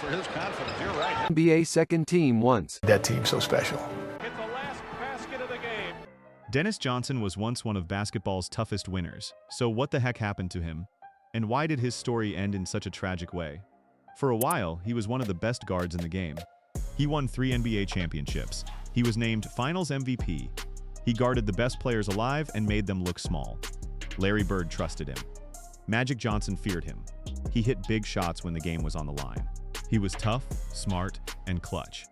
for his confidence. You're right. NBA second team once. That team's so special. Hit the last basket of the game. Dennis Johnson was once one of basketball's toughest winners. So what the heck happened to him? And why did his story end in such a tragic way? For a while, he was one of the best guards in the game. He won 3 NBA championships. He was named Finals MVP. He guarded the best players alive and made them look small. Larry Bird trusted him. Magic Johnson feared him. He hit big shots when the game was on the line. He was tough, smart, and clutch.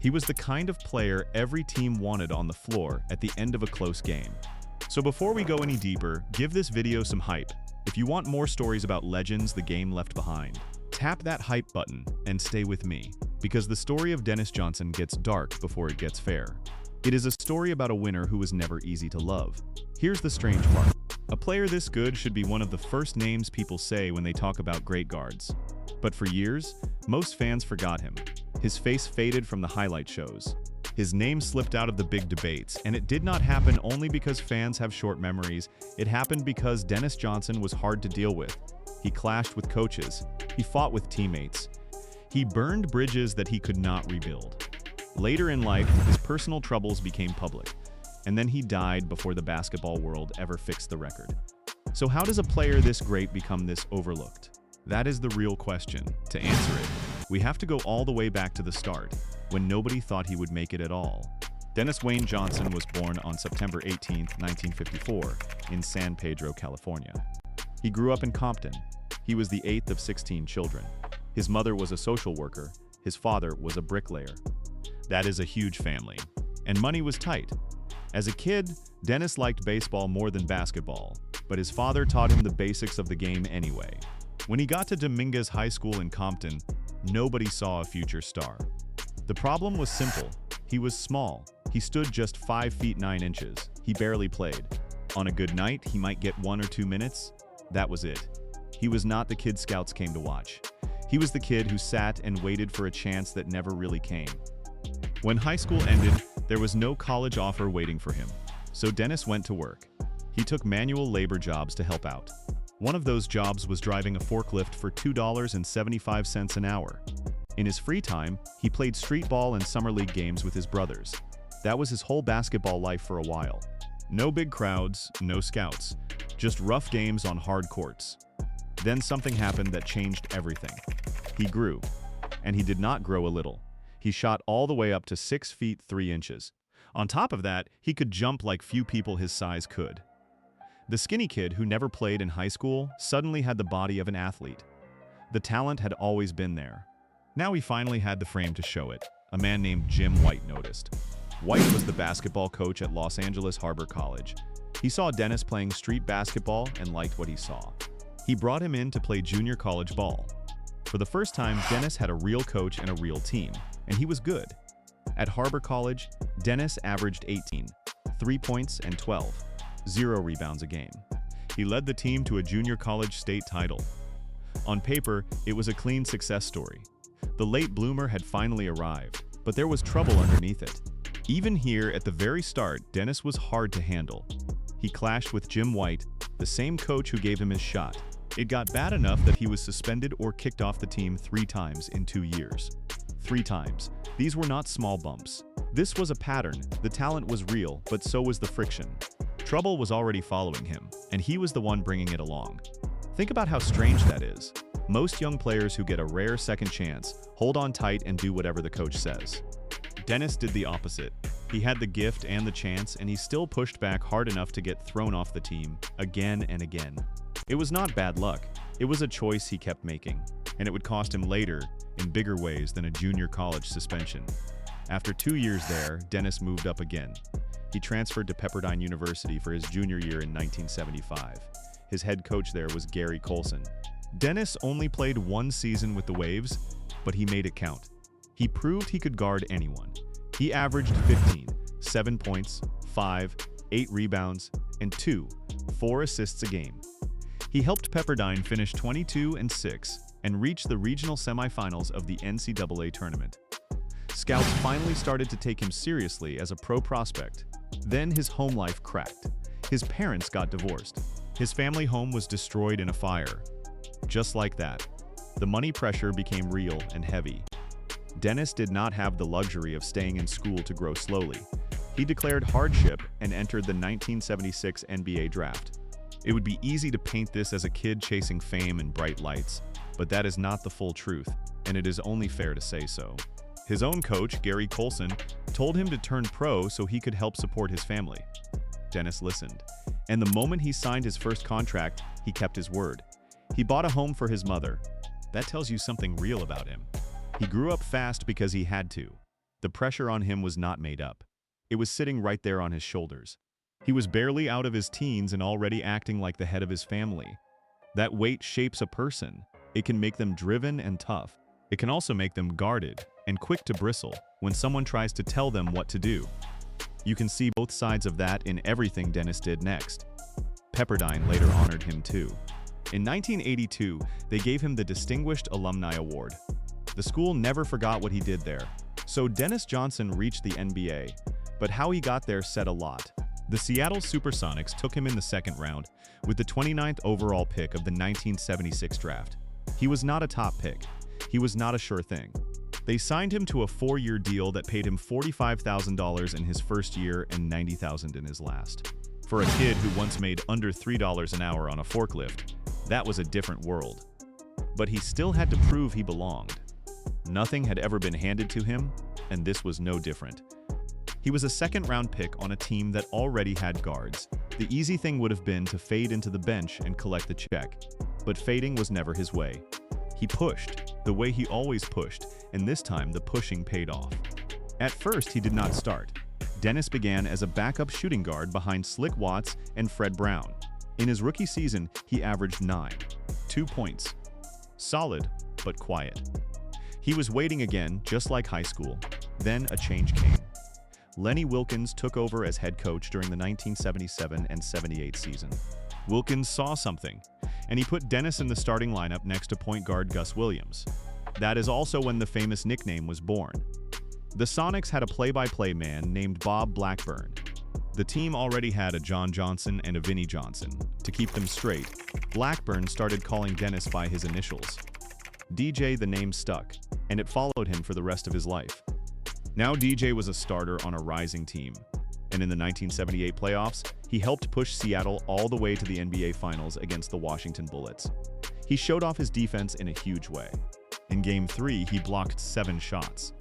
He was the kind of player every team wanted on the floor at the end of a close game. So before we go any deeper, give this video some hype. If you want more stories about legends the game left behind, tap that hype button and stay with me, because the story of Dennis Johnson gets dark before it gets fair. It is a story about a winner who was never easy to love. Here's the strange part. A player this good should be one of the first names people say when they talk about great guards. But for years, most fans forgot him. His face faded from the highlight shows. His name slipped out of the big debates, and it did not happen only because fans have short memories. It happened because Dennis Johnson was hard to deal with. He clashed with coaches. He fought with teammates. He burned bridges that he could not rebuild. Later in life, his personal troubles became public, and then he died before the basketball world ever fixed the record. So how does a player this great become this overlooked? That is the real question. To answer it, we have to go all the way back to the start, when nobody thought he would make it at all. Dennis Wayne Johnson was born on September 18, 1954, in San Pedro, California. He grew up in Compton. He was the 8th of 16 children. His mother was a social worker. His father was a bricklayer. That is a huge family. And money was tight. As a kid, Dennis liked baseball more than basketball, but his father taught him the basics of the game anyway. When he got to Dominguez High School in Compton, nobody saw a future star. The problem was simple. He was small. He stood just 5 feet 9 inches. He barely played. On a good night, he might get 1 or 2 minutes. That was it. He was not the kid scouts came to watch. He was the kid who sat and waited for a chance that never really came. When high school ended, there was no college offer waiting for him. So Dennis went to work. He took manual labor jobs to help out. One of those jobs was driving a forklift for $2.75 an hour. In his free time, he played street ball and summer league games with his brothers. That was his whole basketball life for a while. No big crowds, no scouts, just rough games on hard courts. Then something happened that changed everything. He grew, and he did not grow a little. He shot all the way up to 6 feet 3 inches. On top of that, he could jump like few people his size could. The skinny kid who never played in high school suddenly had the body of an athlete. The talent had always been there. Now he finally had the frame to show it. A man named Jim White noticed. White was the basketball coach at Los Angeles Harbor College. He saw Dennis playing street basketball and liked what he saw. He brought him in to play junior college ball. For the first time, Dennis had a real coach and a real team, and he was good. At Harbor College, Dennis averaged 18, 3 points and 12, 0 rebounds a game. He led the team to a junior college state title. On paper, it was a clean success story. The late bloomer had finally arrived, but there was trouble underneath it. Even here, at the very start, Dennis was hard to handle. He clashed with Jim White, the same coach who gave him his shot. It got bad enough that he was suspended or kicked off the team 3 times in 2 years. 3 times. These were not small bumps. This was a pattern. The talent was real, but so was the friction. Trouble was already following him, and he was the one bringing it along. Think about how strange that is. Most young players who get a rare second chance hold on tight and do whatever the coach says. Dennis did the opposite. He had the gift and the chance, and he still pushed back hard enough to get thrown off the team again and again. It was not bad luck. It was a choice he kept making, and it would cost him later in bigger ways than a junior college suspension. After 2 years there, Dennis moved up again. He transferred to Pepperdine University for his junior year in 1975. His head coach there was Gary Colson. Dennis only played 1 season with the Waves, but he made it count. He proved he could guard anyone. He averaged 15, 7 points, 5, 8 rebounds, and 4 assists a game. He helped Pepperdine finish 22-6 and reach the regional semifinals of the NCAA tournament. Scouts finally started to take him seriously as a pro prospect. Then his home life cracked. His parents got divorced. His family home was destroyed in a fire. Just like that. The money pressure became real and heavy. Dennis did not have the luxury of staying in school to grow slowly. He declared hardship and entered the 1976 NBA draft. It would be easy to paint this as a kid chasing fame and bright lights, but that is not the full truth, and it is only fair to say so. His own coach, Gary Colson, told him to turn pro so he could help support his family. Dennis listened, and the moment he signed his first contract, he kept his word. He bought a home for his mother. That tells you something real about him. He grew up fast because he had to. The pressure on him was not made up. It was sitting right there on his shoulders. He was barely out of his teens and already acting like the head of his family. That weight shapes a person. It can make them driven and tough. It can also make them guarded and quick to bristle when someone tries to tell them what to do. You can see both sides of that in everything Dennis did next. Pepperdine later honored him too. In 1982, they gave him the Distinguished Alumni Award. The school never forgot what he did there. So Dennis Johnson reached the NBA, but how he got there said a lot. The Seattle Supersonics took him in the second round with the 29th overall pick of the 1976 draft. He was not a top pick. He was not a sure thing. They signed him to a 4-year deal that paid him $45,000 in his first year and $90,000 in his last. For a kid who once made under $3 an hour on a forklift, that was a different world. But he still had to prove he belonged. Nothing had ever been handed to him, and this was no different. He was a second-round pick on a team that already had guards. The easy thing would have been to fade into the bench and collect the check. But fading was never his way. He pushed, the way he always pushed, and this time the pushing paid off. At first, he did not start. Dennis began as a backup shooting guard behind Slick Watts and Fred Brown. In his rookie season, he averaged 2 points. Solid, but quiet. He was waiting again, just like high school. Then a change came. Lenny Wilkens took over as head coach during the 1977 and 78 season. Wilkens saw something, and he put Dennis in the starting lineup next to point guard Gus Williams. That is also when the famous nickname was born. The Sonics had a play-by-play man named Bob Blackburn. The team already had a John Johnson and a Vinnie Johnson. To keep them straight, Blackburn started calling Dennis by his initials. DJ, the name stuck, and it followed him for the rest of his life. Now DJ was a starter on a rising team, and in the 1978 playoffs, he helped push Seattle all the way to the NBA Finals against the Washington Bullets. He showed off his defense in a huge way. In Game 3, he blocked 7 shots.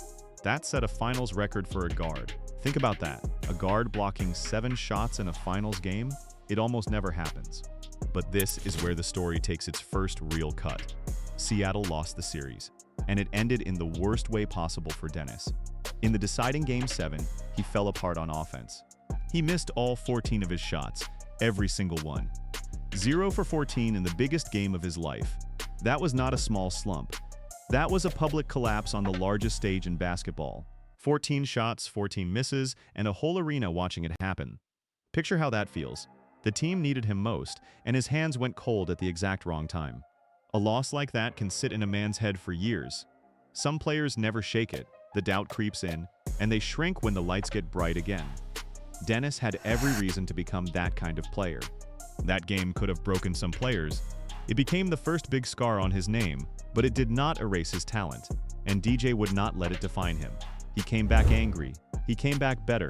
That set a finals record for a guard. Think about that, a guard blocking 7 shots in a finals game? It almost never happens. But this is where the story takes its first real cut. Seattle lost the series, and it ended in the worst way possible for Dennis. In the deciding Game 7, he fell apart on offense. He missed all 14 of his shots, every single one. 0 for 14 in the biggest game of his life. That was not a small slump. That was a public collapse on the largest stage in basketball. 14 shots, 14 misses, and a whole arena watching it happen. Picture how that feels. The team needed him most, and his hands went cold at the exact wrong time. A loss like that can sit in a man's head for years. Some players never shake it, the doubt creeps in, and they shrink when the lights get bright again. Dennis had every reason to become that kind of player. That game could have broken some players. It became the first big scar on his name, but it did not erase his talent, and DJ would not let it define him. He came back angry. He came back better.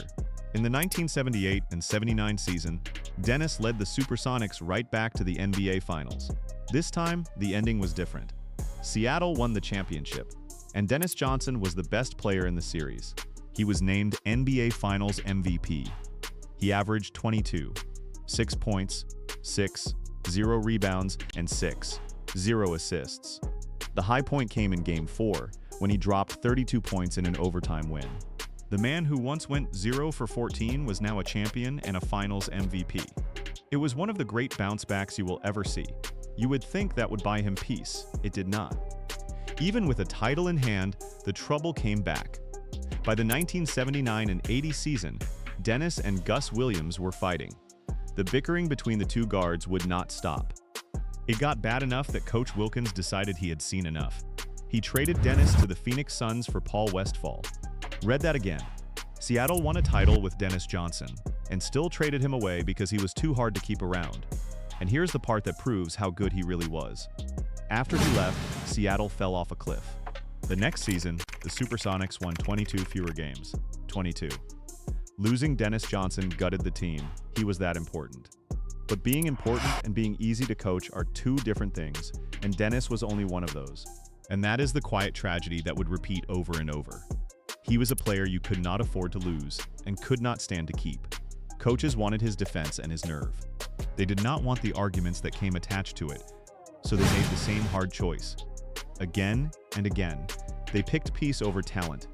In the 1978 and 79 season, Dennis led the Supersonics right back to the NBA Finals. This time, the ending was different. Seattle won the championship, and Dennis Johnson was the best player in the series. He was named NBA Finals MVP. He averaged 22, 6 points, 6, 0 rebounds, and 6, 0 assists. The high point came in Game 4, when he dropped 32 points in an overtime win. The man who once went 0 for 14 was now a champion and a Finals MVP. It was one of the great bounce backs you will ever see. You would think that would buy him peace. It did not. Even with a title in hand, the trouble came back. By the 1979 and 80 season, Dennis and Gus Williams were fighting. The bickering between the two guards would not stop. It got bad enough that Coach Wilkens decided he had seen enough. He traded Dennis to the Phoenix Suns for Paul Westphal. Read that again. Seattle won a title with Dennis Johnson, and still traded him away because he was too hard to keep around. And here's the part that proves how good he really was. After he left, Seattle fell off a cliff. The next season, the Supersonics won 22 fewer games. 22. Losing Dennis Johnson gutted the team. He was that important. But being important and being easy to coach are two different things, and Dennis was only one of those. And that is the quiet tragedy that would repeat over and over. He was a player you could not afford to lose and could not stand to keep. Coaches wanted his defense and his nerve. They did not want the arguments that came attached to it, so they made the same hard choice. Again and again, they picked peace over talent.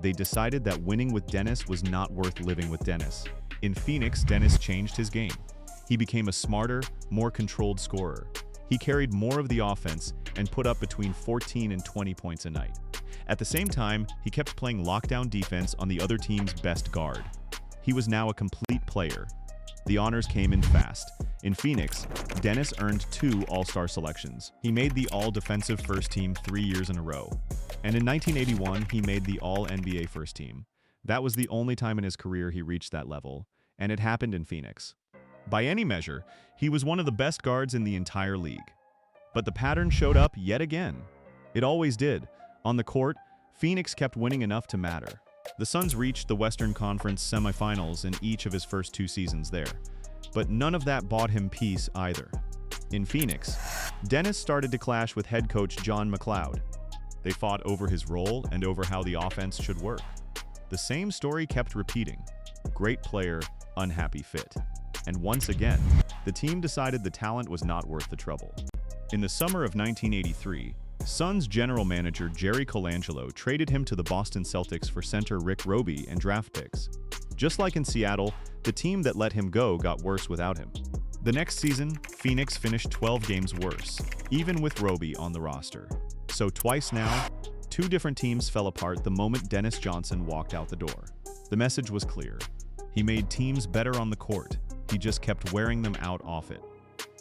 They decided that winning with Dennis was not worth living with Dennis. In Phoenix, Dennis changed his game. He became a smarter, more controlled scorer. He carried more of the offense and put up between 14 and 20 points a night. At the same time, he kept playing lockdown defense on the other team's best guard. He was now a complete player. The honors came in fast. In Phoenix, Dennis earned 2 All-Star selections. He made the All-Defensive First Team 3 years in a row. And in 1981, he made the All-NBA First Team. That was the only time in his career he reached that level, and it happened in Phoenix. By any measure, he was one of the best guards in the entire league. But the pattern showed up yet again. It always did. On the court, Phoenix kept winning enough to matter. The Suns reached the Western Conference semifinals in each of his first 2 seasons there. But none of that bought him peace either. In Phoenix, Dennis started to clash with head coach John McLeod. They fought over his role and over how the offense should work. The same story kept repeating. Great player, unhappy fit. And once again, the team decided the talent was not worth the trouble. In the summer of 1983, Suns general manager Jerry Colangelo traded him to the Boston Celtics for center Rick Roby and draft picks. Just like in Seattle, the team that let him go got worse without him. The next season, Phoenix finished 12 games worse, even with Roby on the roster. So twice now, 2 different teams fell apart the moment Dennis Johnson walked out the door. The message was clear. He made teams better on the court. He just kept wearing them out off it.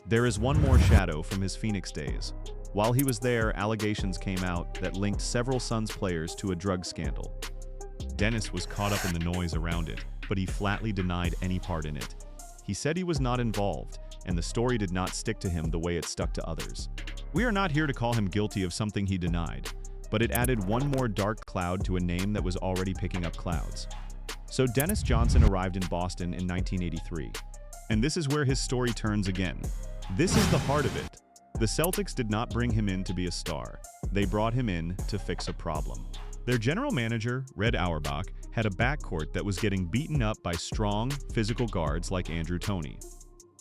There is one more shadow from his Phoenix days. While he was there, allegations came out that linked several Suns players to a drug scandal. Dennis was caught up in the noise around it, but he flatly denied any part in it. He said he was not involved, and the story did not stick to him the way it stuck to others. We are not here to call him guilty of something he denied, but it added one more dark cloud to a name that was already picking up clouds. So Dennis Johnson arrived in Boston in 1983. And this is where his story turns again. This is the heart of it. The Celtics did not bring him in to be a star. They brought him in to fix a problem. Their general manager, Red Auerbach, had a backcourt that was getting beaten up by strong, physical guards like Andrew Toney.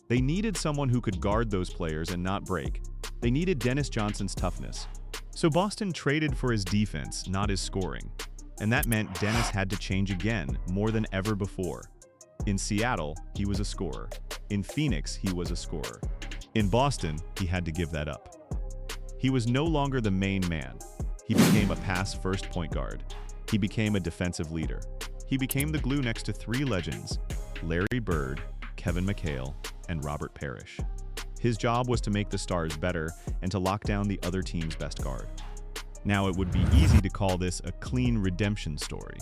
They needed someone who could guard those players and not break. They needed Dennis Johnson's toughness. So Boston traded for his defense, not his scoring. And that meant Dennis had to change again, more than ever before. In Seattle, he was a scorer. In Phoenix, he was a scorer. In Boston, he had to give that up. He was no longer the main man. He became a pass-first point guard. He became a defensive leader. He became the glue next to 3 legends, Larry Bird, Kevin McHale, and Robert Parrish. His job was to make the stars better and to lock down the other team's best guard. Now, it would be easy to call this a clean redemption story.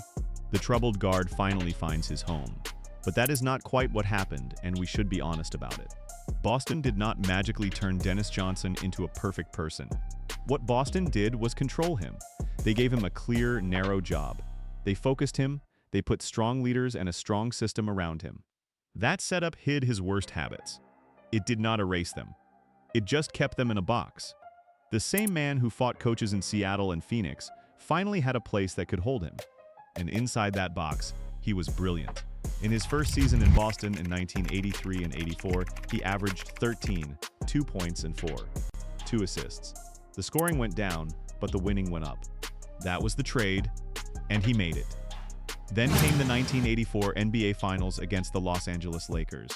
The troubled guard finally finds his home. But that is not quite what happened, and we should be honest about it. Boston did not magically turn Dennis Johnson into a perfect person. What Boston did was control him. They gave him a clear, narrow job. They focused him, they put strong leaders and a strong system around him. That setup hid his worst habits. It did not erase them. It just kept them in a box. The same man who fought coaches in Seattle and Phoenix finally had a place that could hold him. And inside that box, he was brilliant. In his first season in Boston in 1983 and 84, he averaged 13, 2 points and 2 assists. The scoring went down, but the winning went up. That was the trade, and he made it. Then came the 1984 NBA Finals against the Los Angeles Lakers.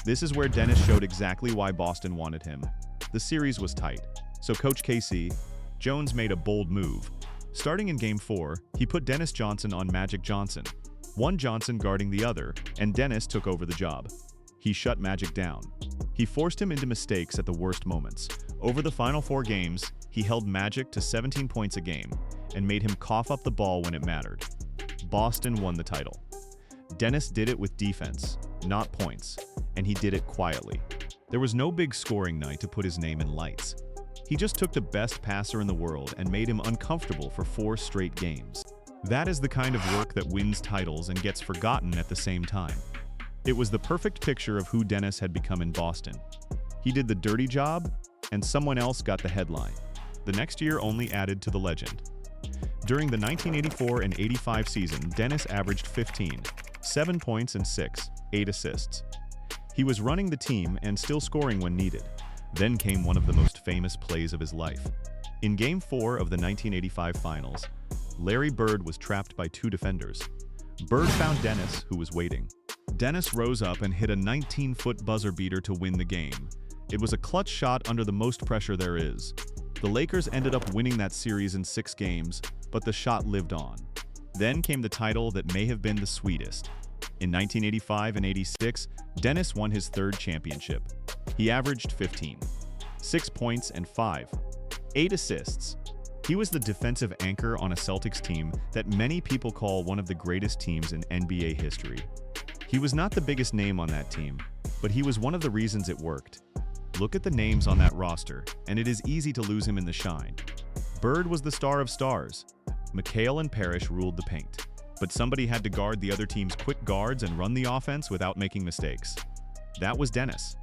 This is where Dennis showed exactly why Boston wanted him. The series was tight, so Coach Casey Jones made a bold move. Starting in Game 4, he put Dennis Johnson on Magic Johnson, one Johnson guarding the other, and Dennis took over the job. He shut Magic down. He forced him into mistakes at the worst moments. Over the final 4 games, he held Magic to 17 points a game and made him cough up the ball when it mattered. Boston won the title. Dennis did it with defense, not points, and he did it quietly. There was no big scoring night to put his name in lights. He just took the best passer in the world and made him uncomfortable for 4 straight games. That is the kind of work that wins titles and gets forgotten at the same time. It was the perfect picture of who Dennis had become in Boston. He did the dirty job, and someone else got the headline. The next year only added to the legend. During the 1984 and 85 season, Dennis averaged 15, 7 points and 8 assists. He was running the team and still scoring when needed. Then came one of the most famous plays of his life. In Game 4 of the 1985 Finals, Larry Bird was trapped by 2 defenders. Bird found Dennis, who was waiting. Dennis rose up and hit a 19-foot buzzer beater to win the game. It was a clutch shot under the most pressure there is. The Lakers ended up winning that series in 6 games, but the shot lived on. Then came the title that may have been the sweetest. In 1985 and 86, Dennis won his 3rd championship. He averaged 15, 6 points and 8 assists. He was the defensive anchor on a Celtics team that many people call one of the greatest teams in NBA history. He was not the biggest name on that team, but he was one of the reasons it worked. Look at the names on that roster, and it is easy to lose him in the shine. Bird was the star of stars. McHale and Parrish ruled the paint. But somebody had to guard the other team's quick guards and run the offense without making mistakes. That was Dennis.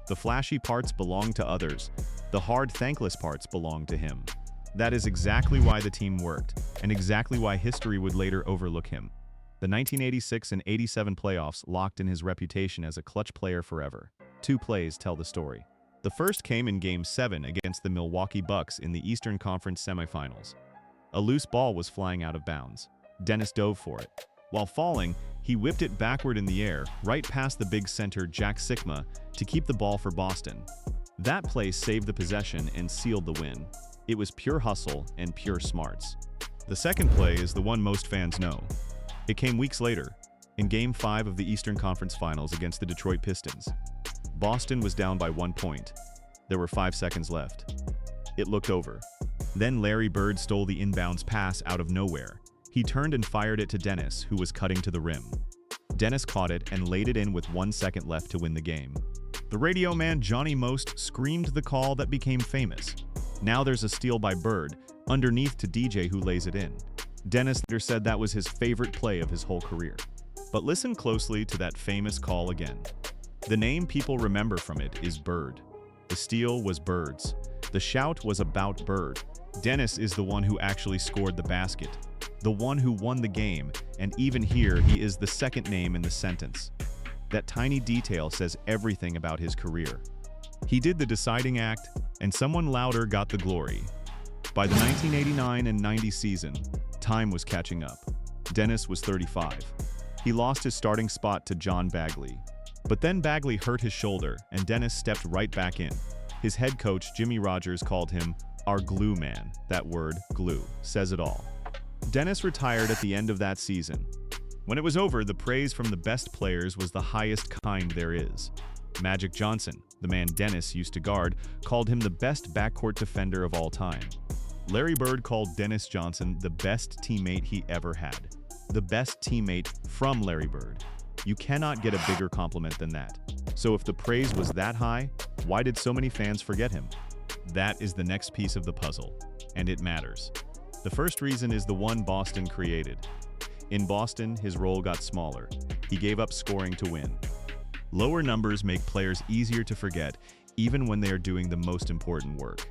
The flashy parts belonged to others. The hard, thankless parts belonged to him. That is exactly why the team worked, and exactly why history would later overlook him. The 1986 and 87 playoffs locked in his reputation as a clutch player forever. 2 plays tell the story. The first came in Game 7 against the Milwaukee Bucks in the Eastern Conference semifinals. A loose ball was flying out of bounds. Dennis dove for it. While falling, he whipped it backward in the air, right past the big center Jack Sikma, to keep the ball for Boston. That play saved the possession and sealed the win. It was pure hustle and pure smarts. The second play is the one most fans know. It came weeks later, in Game 5 of the Eastern Conference Finals against the Detroit Pistons. Boston was down by 1 point. There were 5 seconds left. It looked over. Then Larry Bird stole the inbounds pass out of nowhere. He turned and fired it to Dennis, who was cutting to the rim. Dennis caught it and laid it in with 1 second left to win the game. The radio man Johnny Most screamed the call that became famous. Now there's a steal by Bird, underneath to DJ who lays it in. Dennis later said that was his favorite play of his whole career. But listen closely to that famous call again. The name people remember from it is Bird. The steal was Bird's. The shout was about Bird. Dennis is the one who actually scored the basket, the one who won the game, and even here he is the second name in the sentence. That tiny detail says everything about his career. He did the deciding act, and someone louder got the glory. By the 1989 and 90 season, time was catching up. Dennis was 35. He lost his starting spot to John Bagley. But then Bagley hurt his shoulder, and Dennis stepped right back in. His head coach, Jimmy Rogers, called him our glue man. That word, glue, says it all. Dennis retired at the end of that season. When it was over, the praise from the best players was the highest kind there is. Magic Johnson, the man Dennis used to guard, called him the best backcourt defender of all time. Larry Bird called Dennis Johnson the best teammate he ever had. The best teammate from Larry Bird. You cannot get a bigger compliment than that. So if the praise was that high, why did so many fans forget him? That is the next piece of the puzzle, and it matters. The first reason is the one Boston created. In Boston, his role got smaller. He gave up scoring to win. Lower numbers make players easier to forget, even when they are doing the most important work.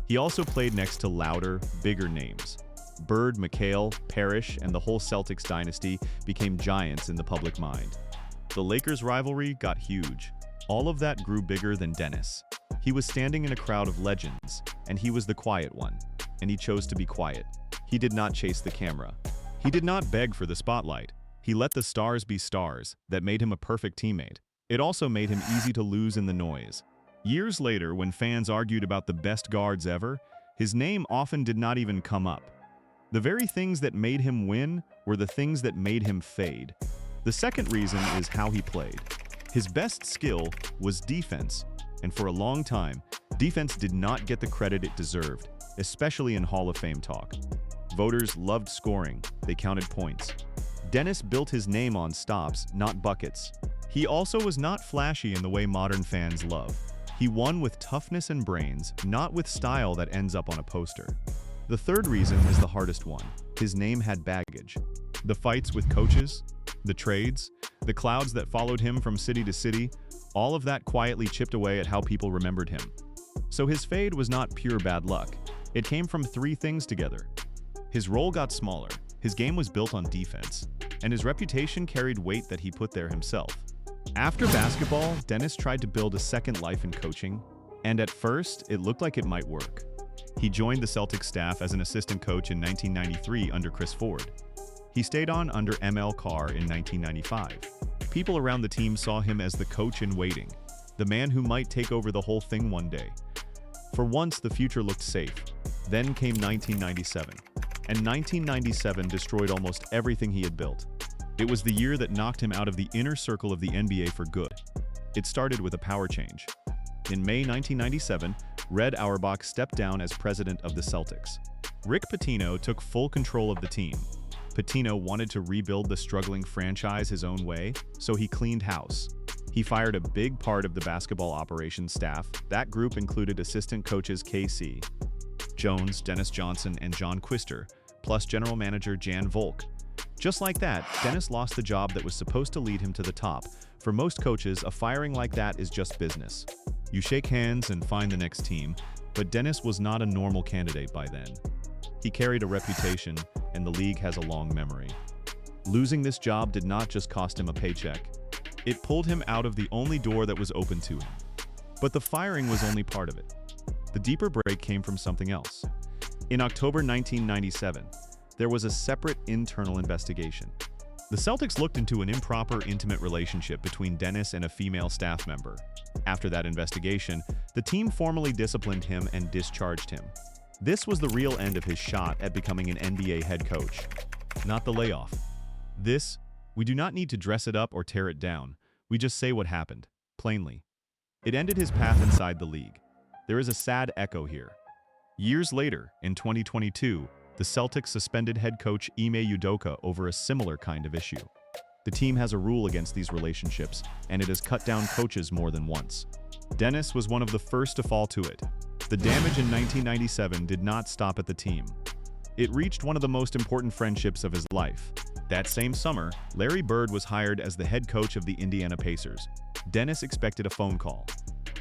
He also played next to louder, bigger names. Bird, McHale, Parrish, and the whole Celtics dynasty became giants in the public mind. The Lakers' rivalry got huge. All of that grew bigger than Dennis. He was standing in a crowd of legends, and he was the quiet one, and he chose to be quiet. He did not chase the camera. He did not beg for the spotlight. He let the stars be stars. That made him a perfect teammate. It also made him easy to lose in the noise. Years later, when fans argued about the best guards ever, his name often did not even come up. The very things that made him win were the things that made him fade. The second reason is how he played. His best skill was defense, and for a long time, defense did not get the credit it deserved, especially in Hall of Fame talk. Voters loved scoring, they counted points. Dennis built his name on stops, not buckets. He also was not flashy in the way modern fans love. He won with toughness and brains, not with style that ends up on a poster. The third reason is the hardest one. His name had baggage. The fights with coaches, the trades, the clouds that followed him from city to city, all of that quietly chipped away at how people remembered him. So his fade was not pure bad luck. It came from three things together. His role got smaller, his game was built on defense, and his reputation carried weight that he put there himself. After basketball, Dennis tried to build a second life in coaching, and at first, it looked like it might work. He joined the Celtics staff as an assistant coach in 1993 under Chris Ford. He stayed on under ML Carr in 1995. People around the team saw him as the coach in waiting, the man who might take over the whole thing one day. For once, the future looked safe. Then came 1997, and 1997 destroyed almost everything he had built. It was the year that knocked him out of the inner circle of the NBA for good. It started with a power change. In May 1997, Red Auerbach stepped down as president of the Celtics. Rick Pitino took full control of the team. Pitino wanted to rebuild the struggling franchise his own way, so he cleaned house. He fired a big part of the basketball operations staff. That group included assistant coaches K.C. Jones, Dennis Johnson, and John Quister, plus general manager Jan Volk. Just like that, Dennis lost the job that was supposed to lead him to the top. For most coaches, a firing like that is just business. You shake hands and find the next team, but Dennis was not a normal candidate by then. He carried a reputation, and the league has a long memory. Losing this job did not just cost him a paycheck. It pulled him out of the only door that was open to him. But the firing was only part of it. The deeper break came from something else. In October 1997, there was a separate internal investigation. The Celtics looked into an improper intimate relationship between Dennis and a female staff member. After that investigation, the team formally disciplined him and discharged him. This was the real end of his shot at becoming an NBA head coach, not the layoff. We do not need to dress it up or tear it down. We just say what happened, plainly. It ended his path inside the league. There is a sad echo here. Years later, in 2022, the Celtics suspended head coach Ime Udoka over a similar kind of issue. The team has a rule against these relationships, and it has cut down coaches more than once. Dennis was one of the first to fall to it. The damage in 1997 did not stop at the team. It reached one of the most important friendships of his life. That same summer, Larry Bird was hired as the head coach of the Indiana Pacers. Dennis expected a phone call.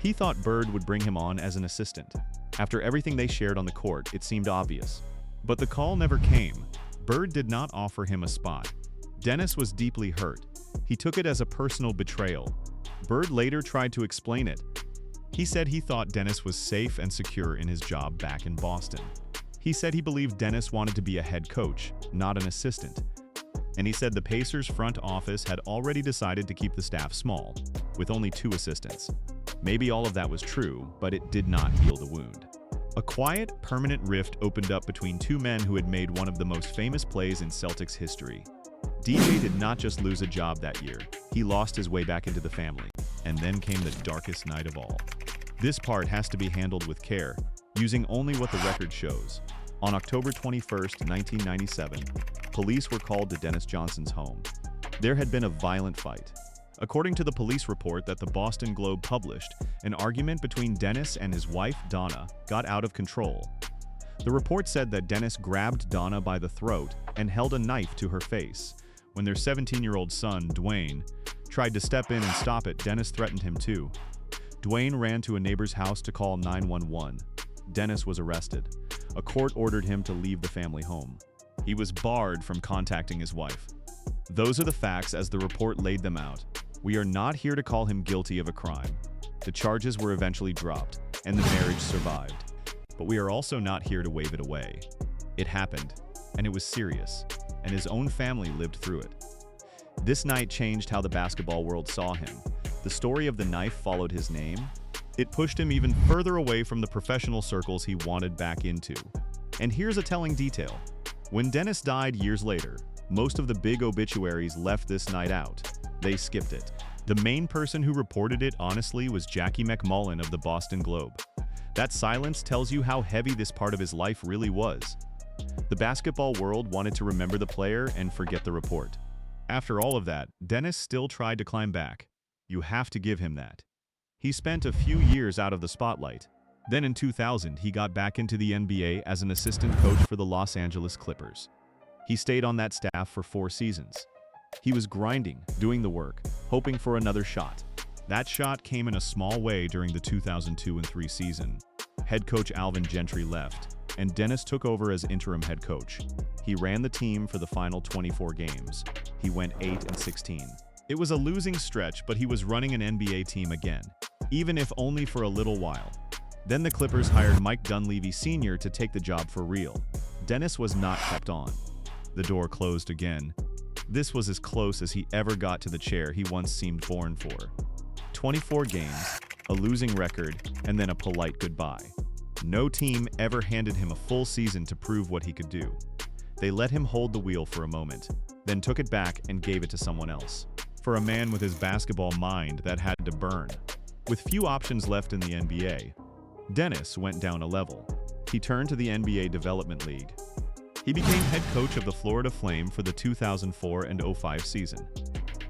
He thought Bird would bring him on as an assistant. After everything they shared on the court, it seemed obvious. But the call never came. Bird did not offer him a spot. Dennis was deeply hurt. He took it as a personal betrayal. Bird later tried to explain it. He said he thought Dennis was safe and secure in his job back in Boston. He said he believed Dennis wanted to be a head coach, not an assistant. And he said the Pacers front office had already decided to keep the staff small, with only 2 assistants. Maybe all of that was true, but it did not heal the wound. A quiet, permanent rift opened up between 2 men who had made one of the most famous plays in Celtics history. DJ did not just lose a job that year, he lost his way back into the family. And then came the darkest night of all. This part has to be handled with care, using only what the record shows. On October 21, 1997, police were called to Dennis Johnson's home. There had been a violent fight. According to the police report that the Boston Globe published, an argument between Dennis and his wife, Donna, got out of control. The report said that Dennis grabbed Donna by the throat and held a knife to her face. When their 17-year-old son, Dwayne, tried to step in and stop it, Dennis threatened him too. Dwayne ran to a neighbor's house to call 911. Dennis was arrested. A court ordered him to leave the family home. He was barred from contacting his wife. Those are the facts as the report laid them out. We are not here to call him guilty of a crime. The charges were eventually dropped, and the marriage survived. But we are also not here to wave it away. It happened, and it was serious, and his own family lived through it. This night changed how the basketball world saw him. The story of the knife followed his name. It pushed him even further away from the professional circles he wanted back into. And here's a telling detail. When Dennis died years later, most of the big obituaries left this night out. They skipped it. The main person who reported it honestly was Jackie McMullen of the Boston Globe. That silence tells you how heavy this part of his life really was. The basketball world wanted to remember the player and forget the report. After all of that, Dennis still tried to climb back. You have to give him that. He spent a few years out of the spotlight. Then in 2000, he got back into the NBA as an assistant coach for the Los Angeles Clippers. He stayed on that staff for 4 seasons. He was grinding, doing the work, hoping for another shot. That shot came in a small way during the 2002-03 season. Head coach Alvin Gentry left, and Dennis took over as interim head coach. He ran the team for the final 24 games. He went 8-16. It was a losing stretch, but he was running an NBA team again, even if only for a little while. Then the Clippers hired Mike Dunleavy Sr. to take the job for real. Dennis was not kept on. The door closed again. This was as close as he ever got to the chair he once seemed born for. 24 games, a losing record, and then a polite goodbye. No team ever handed him a full season to prove what he could do. They let him hold the wheel for a moment, then took it back and gave it to someone else. For a man with his basketball mind, that had to burn. With few options left in the NBA, Dennis went down a level. He turned to the NBA Development League. He became head coach of the Florida Flame for the 2004-05 season.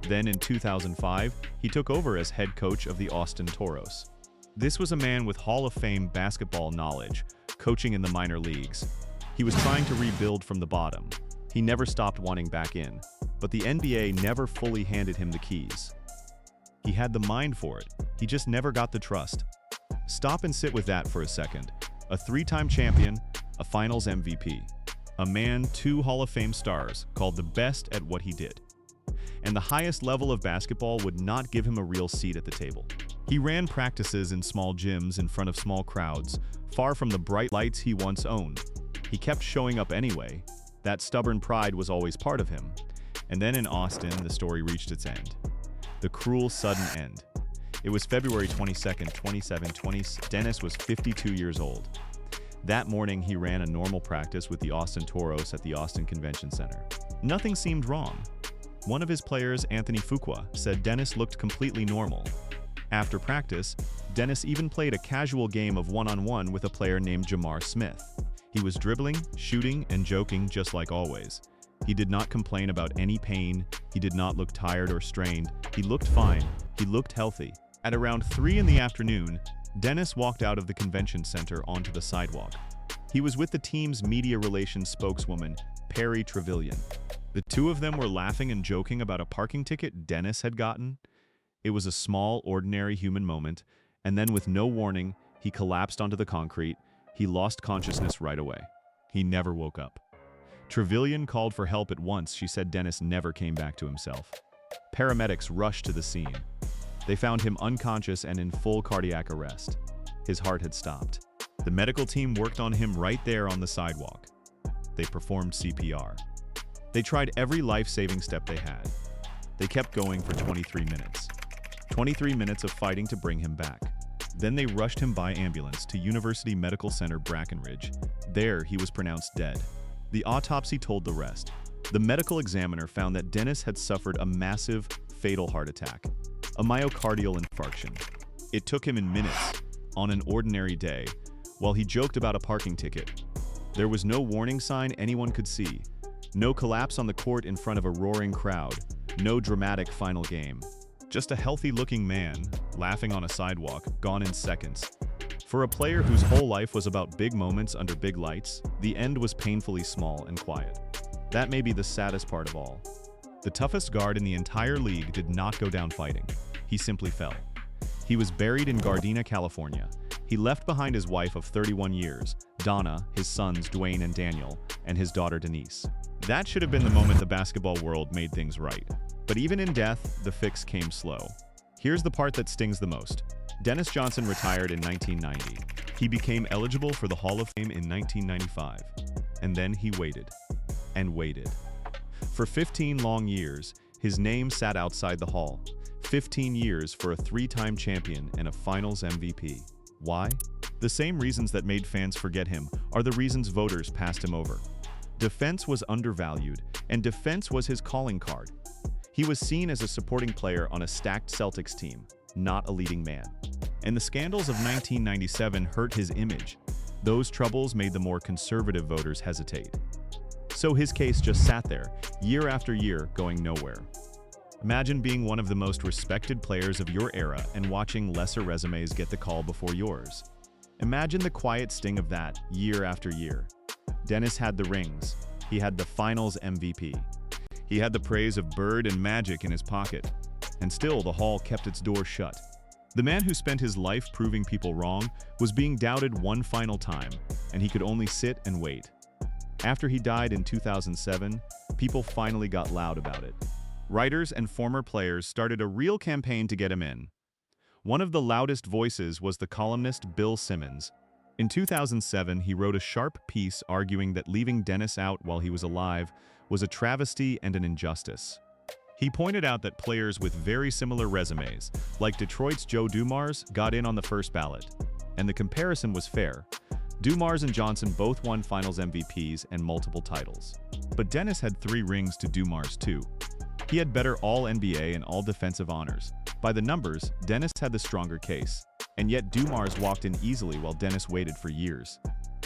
Then in 2005, he took over as head coach of the Austin Toros. This was a man with Hall of Fame basketball knowledge, coaching in the minor leagues. He was trying to rebuild from the bottom. He never stopped wanting back in, but the NBA never fully handed him the keys. He had the mind for it, he just never got the trust. Stop and sit with that for a second. A 3-time champion, a finals MVP. A man 2 Hall of Fame stars, called the best at what he did. And the highest level of basketball would not give him a real seat at the table. He ran practices in small gyms in front of small crowds, far from the bright lights he once owned. He kept showing up anyway. That stubborn pride was always part of him. And then in Austin, the story reached its end. The cruel, sudden end. It was February 22nd, 2020. Dennis was 52 years old. That morning, he ran a normal practice with the Austin Toros at the Austin Convention Center. Nothing seemed wrong. One of his players, Anthony Fuqua, said Dennis looked completely normal. After practice, Dennis even played a casual game of one-on-one with a player named Jamar Smith. He was dribbling, shooting, and joking just like always. He did not complain about any pain. He did not look tired or strained. He looked fine. He looked healthy. At around 3 in the afternoon, Dennis walked out of the convention center onto the sidewalk. He was with the team's media relations spokeswoman, Perry Trevelyan. The two of them were laughing and joking about a parking ticket Dennis had gotten. It was a small, ordinary human moment, and then with no warning, he collapsed onto the concrete. He lost consciousness right away. He never woke up. Trevelyan called for help at once. She said Dennis never came back to himself. Paramedics rushed to the scene. They found him unconscious and in full cardiac arrest. His heart had stopped. The medical team worked on him right there on the sidewalk. They performed CPR. They tried every life-saving step they had. They kept going for 23 minutes. 23 minutes of fighting to bring him back. Then they rushed him by ambulance to University Medical Center Brackenridge. There, he was pronounced dead. The autopsy told the rest. The medical examiner found that Dennis had suffered a massive, fatal heart attack, a myocardial infarction. It took him in minutes, on an ordinary day, while he joked about a parking ticket. There was no warning sign anyone could see, no collapse on the court in front of a roaring crowd, no dramatic final game. Just a healthy-looking man, laughing on a sidewalk, gone in seconds. For a player whose whole life was about big moments under big lights, the end was painfully small and quiet. That may be the saddest part of all. The toughest guard in the entire league did not go down fighting. He simply fell. He was buried in Gardena, California. He left behind his wife of 31 years, Donna, his sons Dwayne and Daniel, and his daughter Denise. That should have been the moment the basketball world made things right. But even in death, the fix came slow. Here's the part that stings the most. Dennis Johnson retired in 1990. He became eligible for the Hall of Fame in 1995. And then he waited. And waited. For 15 long years, his name sat outside the Hall. 15 years for a 3-time champion and a Finals MVP. Why? The same reasons that made fans forget him are the reasons voters passed him over. Defense was undervalued, and defense was his calling card. He was seen as a supporting player on a stacked Celtics team, not a leading man. And the scandals of 1997 hurt his image. Those troubles made the more conservative voters hesitate. So his case just sat there, year after year, going nowhere. Imagine being one of the most respected players of your era and watching lesser resumes get the call before yours. Imagine the quiet sting of that, year after year. Dennis had the rings. He had the Finals MVP. He had the praise of Bird and Magic in his pocket. And still, the Hall kept its doors shut. The man who spent his life proving people wrong was being doubted one final time, and he could only sit and wait. After he died in 2007, people finally got loud about it. Writers and former players started a real campaign to get him in. One of the loudest voices was the columnist Bill Simmons. In 2007, he wrote a sharp piece arguing that leaving Dennis out while he was alive was a travesty and an injustice. He pointed out that players with very similar resumes, like Detroit's Joe Dumars, got in on the first ballot. And the comparison was fair. Dumars and Johnson both won Finals MVPs and multiple titles. But Dennis had 3 rings to Dumars' 2. He had better All-NBA and All-Defensive honors. By the numbers, Dennis had the stronger case. And yet Dumars walked in easily while Dennis waited for years.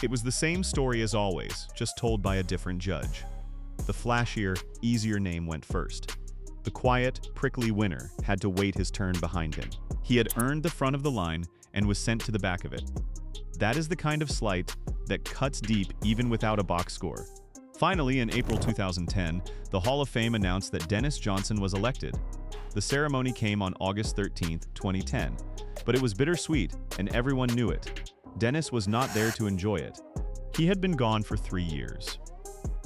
It was the same story as always, just told by a different judge. The flashier, easier name went first. The quiet, prickly winner had to wait his turn behind him. He had earned the front of the line and was sent to the back of it. That is the kind of slight that cuts deep even without a box score. Finally, in April 2010, the Hall of Fame announced that Dennis Johnson was elected. The ceremony came on August 13, 2010, but it was bittersweet and everyone knew it. Dennis was not there to enjoy it. He had been gone for 3 years.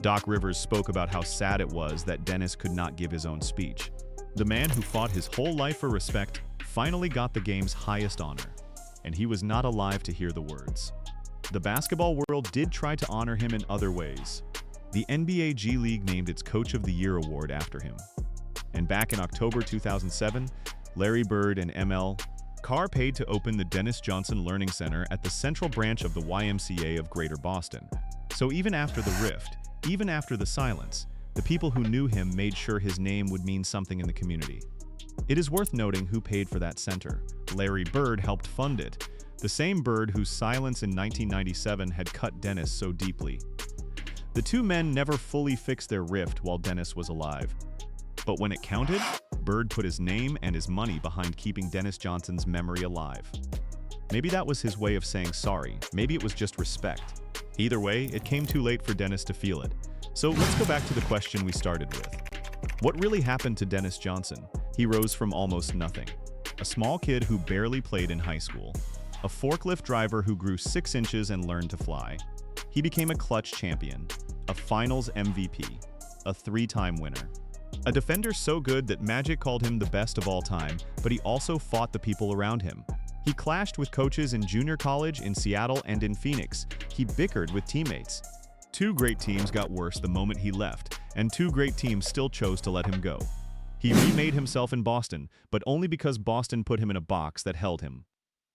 Doc Rivers spoke about how sad it was that Dennis could not give his own speech. The man who fought his whole life for respect finally got the game's highest honor, and he was not alive to hear the words. The basketball world did try to honor him in other ways. The NBA G League named its Coach of the Year award after him. And back in October 2007, Larry Bird and ML Carr paid to open the Dennis Johnson Learning Center at the central branch of the YMCA of Greater Boston. So even after the rift, even after the silence, the people who knew him made sure his name would mean something in the community. It is worth noting who paid for that center. Larry Bird helped fund it, the same Bird whose silence in 1997 had cut Dennis so deeply. The two men never fully fixed their rift while Dennis was alive. But when it counted, Bird put his name and his money behind keeping Dennis Johnson's memory alive. Maybe that was his way of saying sorry. Maybe it was just respect. Either way, it came too late for Dennis to feel it. So let's go back to the question we started with. What really happened to Dennis Johnson? He rose from almost nothing. A small kid who barely played in high school. A forklift driver who grew 6 inches and learned to fly. He became a clutch champion, a Finals MVP, a 3-time winner. A defender so good that Magic called him the best of all time, but he also fought the people around him. He clashed with coaches in junior college, in Seattle, and in Phoenix. He bickered with teammates. 2 great teams got worse the moment he left, and 2 great teams still chose to let him go. He remade himself in Boston, but only because Boston put him in a box that held him.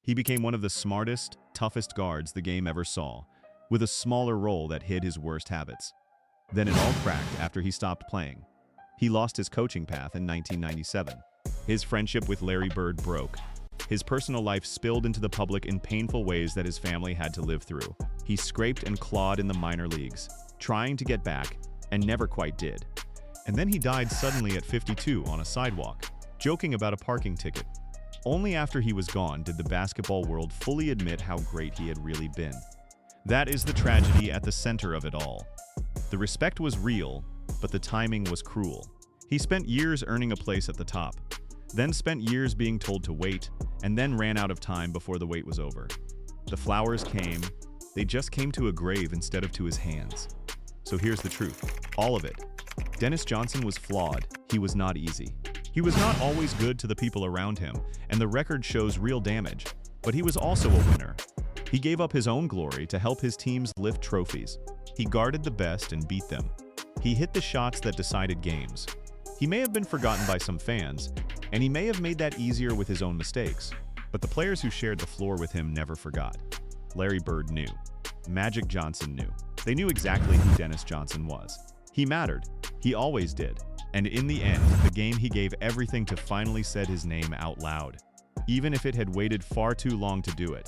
He became one of the smartest, toughest guards the game ever saw, with a smaller role that hid his worst habits. Then it all cracked after he stopped playing. He lost his coaching path in 1997. His friendship with Larry Bird broke. His personal life spilled into the public in painful ways that his family had to live through. He scraped and clawed in the minor leagues, trying to get back, and never quite did. And then he died suddenly at 52 on a sidewalk, joking about a parking ticket. Only after he was gone did the basketball world fully admit how great he had really been. That is the tragedy at the center of it all. The respect was real, but the timing was cruel. He spent years earning a place at the top, then spent years being told to wait, and then ran out of time before the wait was over. The flowers came, they just came to a grave instead of to his hands. So here's the truth, all of it. Dennis Johnson was flawed, he was not easy. He was not always good to the people around him, and the record shows real damage, but he was also a winner. He gave up his own glory to help his teams lift trophies. He guarded the best and beat them. He hit the shots that decided games. He may have been forgotten by some fans, and he may have made that easier with his own mistakes, but the players who shared the floor with him never forgot. Larry Bird knew. Magic Johnson knew. They knew exactly who Dennis Johnson was. He mattered. He always did. And in the end, the game he gave everything to finally said his name out loud, even if it had waited far too long to do it.